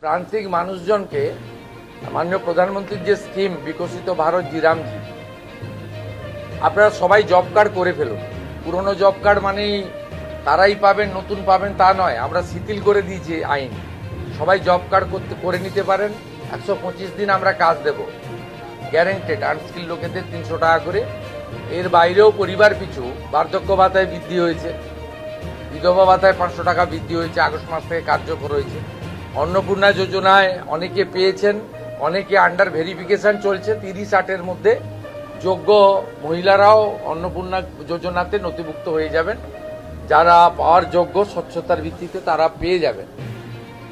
প্রান্তিক মানুষজনকে মাননীয় প্রধানমন্ত্রীর যে স্কিম বিকশিত ভারত জিরামজি, আপনারা সবাই জব কার্ড করে ফেলুন। পুরনো জব কার্ড মানেই তারাই পাবেন, নতুন পাবেন তা নয়। আমরা শিথিল করে দিয়েছি আইন, সবাই জব কার্ড করে নিতে পারেন। 125 দিন আমরা কাজ দেব, গ্যারেন্টেড। আনস্কিল লোকেদের 300 টাকা করে। এর বাইরেও পরিবার পিছু বার্ধক্য ভাতায় বৃদ্ধি হয়েছে, বিধবা ভাতায় 500 টাকা বৃদ্ধি হয়েছে, আগস্ট মাস থেকে কার্যকর হয়েছে। অন্নপূর্ণা যোজনায় অনেকে পেয়েছেন, অনেকে আন্ডার ভেরিফিকেশন চলছে। 30-60-এর মধ্যে যোগ্য মহিলারাও অন্নপূর্ণা যোজনাতে নথিভুক্ত হয়ে যাবেন। যারা পাওয়ার যোগ্য স্বচ্ছতার ভিত্তিতে তারা পেয়ে যাবেন।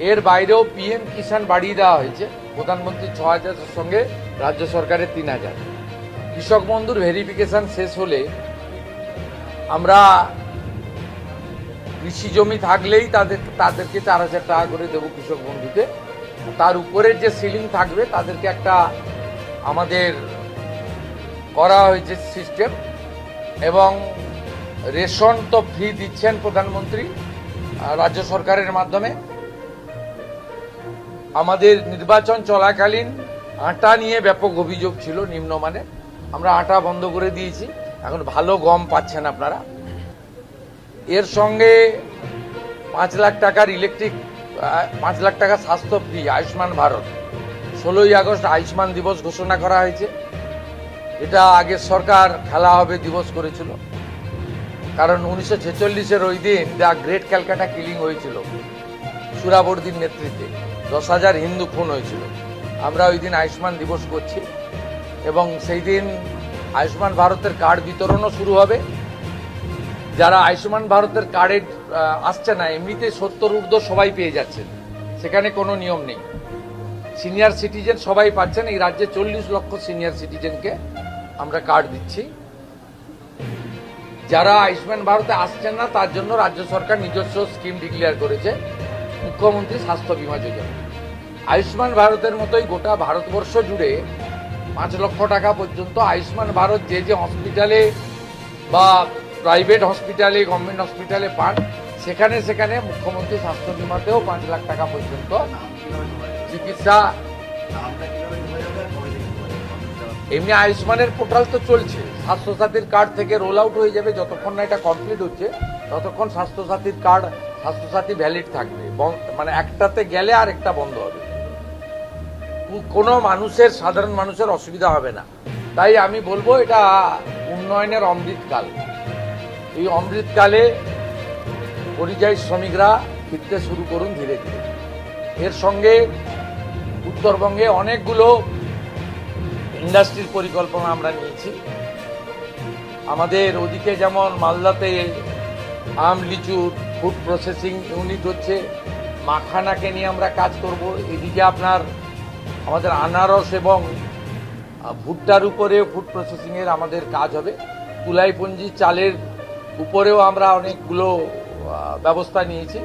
এর বাইরেও পিএম কিষাণ বাড়িয়ে দেওয়া হয়েছে, প্রধানমন্ত্রী 6,000-এর সঙ্গে রাজ্য সরকারের 3,000। কৃষক বন্ধুর ভেরিফিকেশন শেষ হলে আমরা কৃষি জমি থাকলেই তাদেরকে 4,000 টাকা করে দেবো কৃষক বন্ধুতে। তার উপরের যে সিলিং থাকবে তাদেরকে একটা আমাদের করা হয়েছে সিস্টেম। এবং রেশন তো ফ্রি দিচ্ছেন প্রধানমন্ত্রী রাজ্য সরকারের মাধ্যমে। আমাদের নির্বাচন চলাকালীন আটা নিয়ে ব্যাপক অভিযোগ ছিল নিম্নমানের, আমরা আটা বন্ধ করে দিয়েছি, এখন ভালো গম পাচ্ছেন আপনারা। এর সঙ্গে 5 লাখ টাকার ইলেকট্রিক, 5 লাখ টাকা স্বাস্থ্য ফ্রি, আয়ুষ্মান ভারত। 16ই আগস্ট আয়ুষ্মান দিবস ঘোষণা করা হয়েছে। এটা আগের সরকার খেলা হবে দিবস করেছিল, কারণ 1946-এর ওই দিন দ্য গ্রেট ক্যালকাটা কিলিং হয়েছিল সুরাবর্দির নেতৃত্বে। 10,000 হিন্দু খুন হয়েছিল। আমরা ওই দিন আয়ুষ্মান দিবস করছি এবং সেই দিন আয়ুষ্মান ভারতের কার্ড বিতরণও শুরু হবে। যারা আয়ুষ্মান ভারতের কার্ডে আসছে না, এমনিতে 70 ঊর্ধ্ব সবাই পেয়ে যাচ্ছেন, সেখানে কোনো নিয়ম নেই। সিনিয়র সিটিজেন সবাই পাচ্ছেন। এই রাজ্যে 40 লক্ষ সিনিয়র সিটিজেনকে আমরা কার্ড দিচ্ছি। যারা আয়ুষ্মান ভারতে আসছেন না তার জন্য রাজ্য সরকার নিজস্ব স্কিম ডিক্লেয়ার করেছে, মুখ্যমন্ত্রী স্বাস্থ্য বীমা যোজনা। আয়ুষ্মান ভারতের মতোই গোটা ভারতবর্ষ জুড়ে 5 লক্ষ টাকা পর্যন্ত আয়ুষ্মান ভারত যে যে হসপিটালে বা প্রাইভেট হসপিটালে, গভর্নমেন্ট হসপিটালে পান, সেখানে সেখানে মুখ্যমন্ত্রী স্বাস্থ্য বীমাতেও 5 লাখ টাকা পর্যন্ত চিকিৎসা। এমনি আয়ুষ্মানের পোর্টাল তো চলছে, স্বাস্থ্যসাথীর কার্ড থেকে রোল আউট হয়ে যাবে। যতক্ষণ না এটা কমপ্লিট হচ্ছে ততক্ষণ স্বাস্থ্যসাথীর কার্ড, স্বাস্থ্যসাথী ভ্যালিড থাকবে, মানে একটাতে গেলে আর একটা বন্ধ হবে। কোনো মানুষের, সাধারণ মানুষের অসুবিধা হবে না। তাই আমি বলবো এটা উন্নয়নের অমৃতকাল। এই অমৃতকালে পরিযায়ী শ্রমিকরা ফিরতে শুরু করুন ধীরে ধীরে। এর সঙ্গে উত্তরবঙ্গে অনেকগুলো ইন্ডাস্ট্রির পরিকল্পনা আমরা নিয়েছি। আমাদের ওদিকে যেমন মালদাতে আম লিচুর ফুড প্রসেসিং ইউনিট হচ্ছে, মাখানাকে নিয়ে আমরা কাজ করব। এদিকে আপনার আমাদের আনারস এবং ভুট্টার উপরেও ফুড প্রসেসিংয়ের আমাদের কাজ হবে। তুলাইপঞ্জি চালের উপরেও আমরা অনেকগুলো ব্যবস্থা নিয়েছি।